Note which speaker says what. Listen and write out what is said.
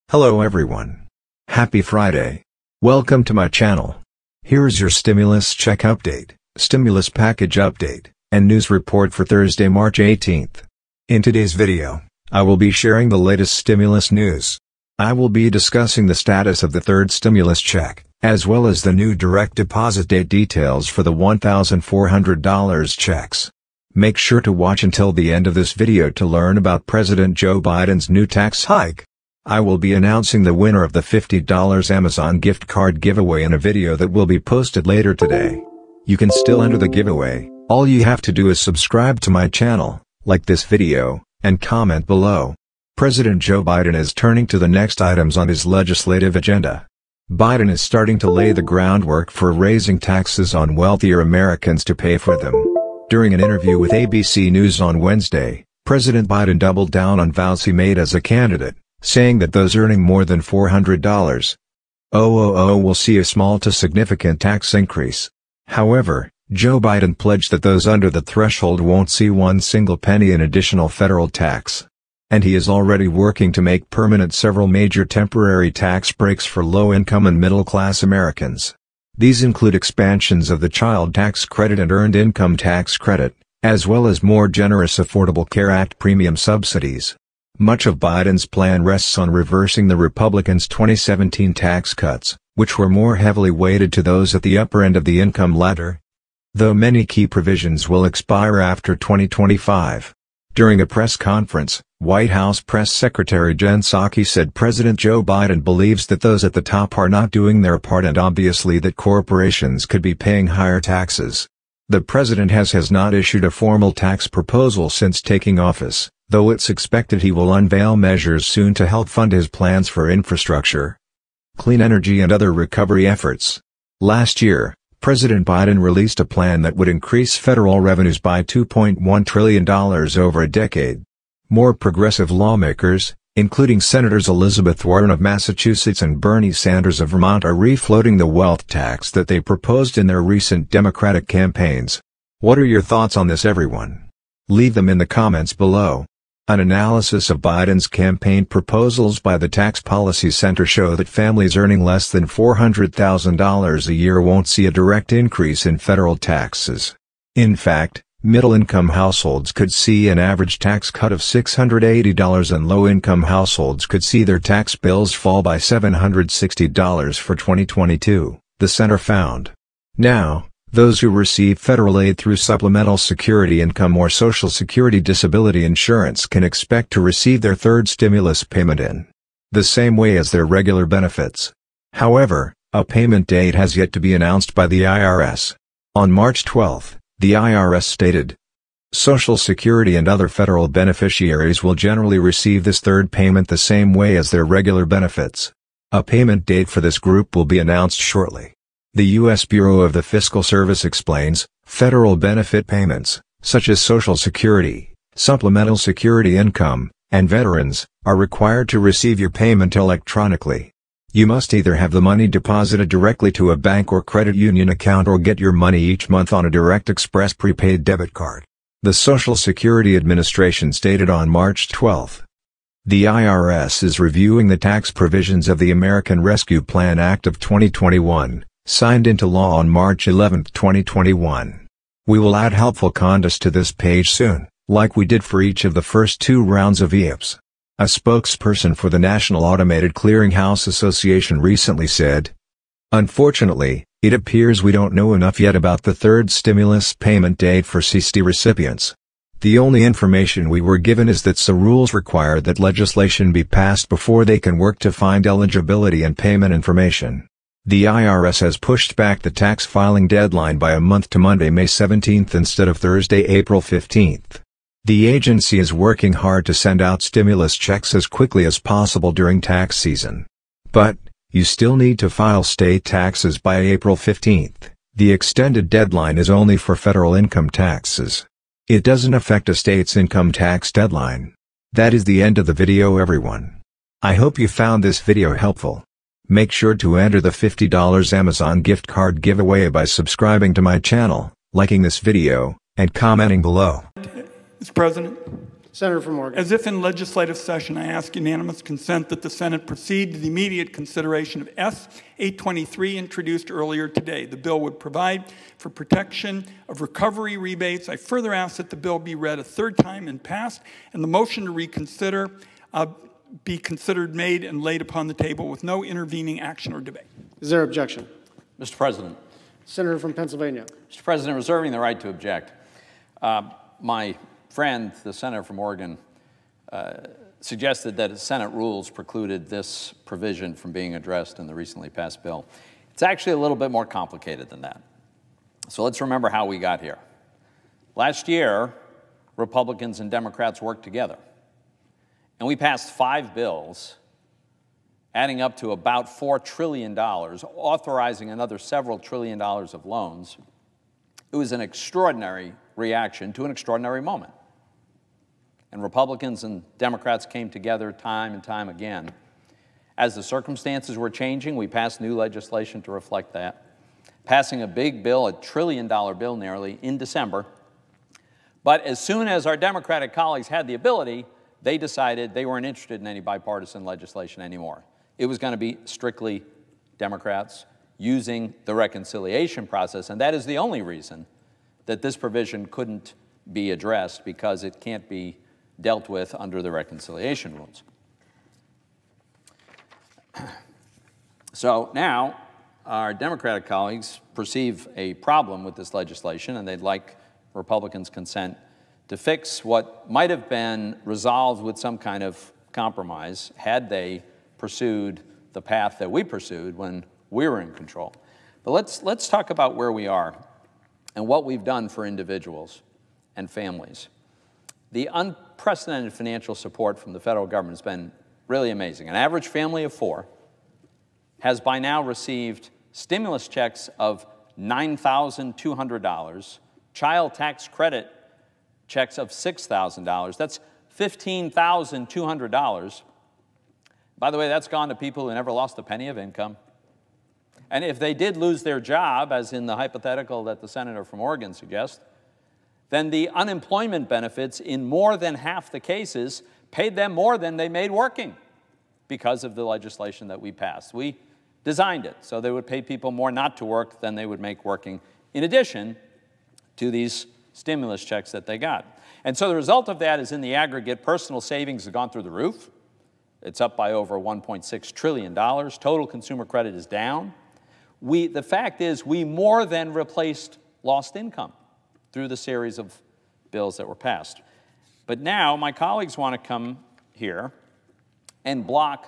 Speaker 1: Hello everyone. Happy Friday. Welcome to my channel. Here's your stimulus check update, stimulus package update, and news report for Thursday, March 18th. In today's video, I will be sharing the latest stimulus news. I will be discussing the status of the third stimulus check, as well as the new direct deposit date details for the $1,400 checks. Make sure to watch until the end of this video to learn about President Joe Biden's new tax hike. I will be announcing the winner of the $50 Amazon gift card giveaway in a video that will be posted later today. You can still enter the giveaway. All you have to do is subscribe to my channel, like this video, and comment below. President Joe Biden is turning to the next items on his legislative agenda. Biden is starting to lay the groundwork for raising taxes on wealthier Americans to pay for them. During an interview with ABC News on Wednesday, President Biden doubled down on vows he made as a candidate, saying that those earning more than $400,000 will see a small to significant tax increase. However, Joe Biden pledged that those under the threshold won't see one single penny in additional federal tax. And he is already working to make permanent several major temporary tax breaks for low-income and middle-class Americans. These include expansions of the child tax credit and earned income tax credit, as well as more generous Affordable Care Act premium subsidies. Much of Biden's plan rests on reversing the Republicans' 2017 tax cuts, which were more heavily weighted to those at the upper end of the income ladder. Though many key provisions will expire after 2025. During a press conference, White House Press Secretary Jen Psaki said President Joe Biden believes that those at the top are not doing their part and obviously that corporations could be paying higher taxes. The president has not issued a formal tax proposal since taking office, though it's expected he will unveil measures soon to help fund his plans for infrastructure, clean energy and other recovery efforts. Last year, President Biden released a plan that would increase federal revenues by $2.1 trillion over a decade. More progressive lawmakers, including Senators Elizabeth Warren of Massachusetts and Bernie Sanders of Vermont, are refloating the wealth tax that they proposed in their recent Democratic campaigns. What are your thoughts on this, everyone? Leave them in the comments below. An analysis of Biden's campaign proposals by the Tax Policy Center show that families earning less than $400,000 a year won't see a direct increase in federal taxes. In fact, middle-income households could see an average tax cut of $680 and low-income households could see their tax bills fall by $760 for 2022, the center found. Now, those who receive federal aid through Supplemental Security Income or Social Security Disability Insurance can expect to receive their third stimulus payment in the same way as their regular benefits. However, a payment date has yet to be announced by the IRS. On March 12, the IRS stated, Social Security and other federal beneficiaries will generally receive this third payment the same way as their regular benefits. A payment date for this group will be announced shortly. The U.S. Bureau of the Fiscal Service explains, federal benefit payments, such as Social Security, Supplemental Security Income, and Veterans, are required to receive your payment electronically. You must either have the money deposited directly to a bank or credit union account or get your money each month on a Direct Express prepaid debit card. The Social Security Administration stated on March 12. The IRS is reviewing the tax provisions of the American Rescue Plan Act of 2021. Signed into law on March 11, 2021. We will add helpful context to this page soon, like we did for each of the first two rounds of EAPs. A spokesperson for the National Automated Clearinghouse Association recently said, Unfortunately, it appears we don't know enough yet about the third stimulus payment date for SSDI recipients. The only information we were given is that some rules require that legislation be passed before they can work to find eligibility and payment information. The IRS has pushed back the tax filing deadline by a month to Monday, May 17 instead of Thursday, April 15. The agency is working hard to send out stimulus checks as quickly as possible during tax season. But, you still need to file state taxes by April 15. The extended deadline is only for federal income taxes. It doesn't affect a state's income tax deadline. That is the end of the video, everyone. I hope you found this video helpful. Make sure to enter the $50 Amazon gift card giveaway by subscribing to my channel, liking this video, and commenting below.
Speaker 2: Mr. President, Senator from Oregon.
Speaker 3: As if in legislative session, I ask unanimous consent that the Senate proceed to the immediate consideration of S. 823 introduced earlier today. The bill would provide for protection of recovery rebates. I further ask that the bill be read a third time and passed, and the motion to reconsider be considered made and laid upon the table with no intervening action or debate.
Speaker 2: Is there objection?
Speaker 4: Mr. President.
Speaker 2: Senator from Pennsylvania.
Speaker 4: Mr. President, reserving the right to object. My friend, the senator from Oregon, suggested that Senate rules precluded this provision from being addressed in the recently passed bill. It's actually a little bit more complicated than that. So let's remember how we got here. Last year, Republicans and Democrats worked together, and we passed 5 bills adding up to about $4 trillion, authorizing another several $trillion of loans. It was an extraordinary reaction to an extraordinary moment. And Republicans and Democrats came together time and time again. As the circumstances were changing, we passed new legislation to reflect that, passing a big bill, a $1 trillion bill nearly, in December. But as soon as our Democratic colleagues had the ability, they decided they weren't interested in any bipartisan legislation anymore. It was going to be strictly Democrats using the reconciliation process, and that is the only reason that this provision couldn't be addressed, because it can't be dealt with under the reconciliation rules. So now our Democratic colleagues perceive a problem with this legislation, and they'd like Republicans' consent to fix what might have been resolved with some kind of compromise had they pursued the path that we pursued when we were in control. But let's talk about where we are and what we've done for individuals and families. The unprecedented financial support from the federal government has been really amazing. An average family of 4 has by now received stimulus checks of $9,200, child tax credit checks of $6,000. That's $15,200. By the way, that's gone to people who never lost a penny of income. And if they did lose their job, as in the hypothetical that the senator from Oregon suggests, then the unemployment benefits in more than half the cases paid them more than they made working because of the legislation that we passed. We designed it so they would pay people more not to work than they would make working, in addition to these stimulus checks that they got. And so the result of that is, in the aggregate, personal savings have gone through the roof. It's up by over $1.6 trillion. Total consumer credit is down. The fact is, we more than replaced lost income through the series of bills that were passed. But now my colleagues want to come here and block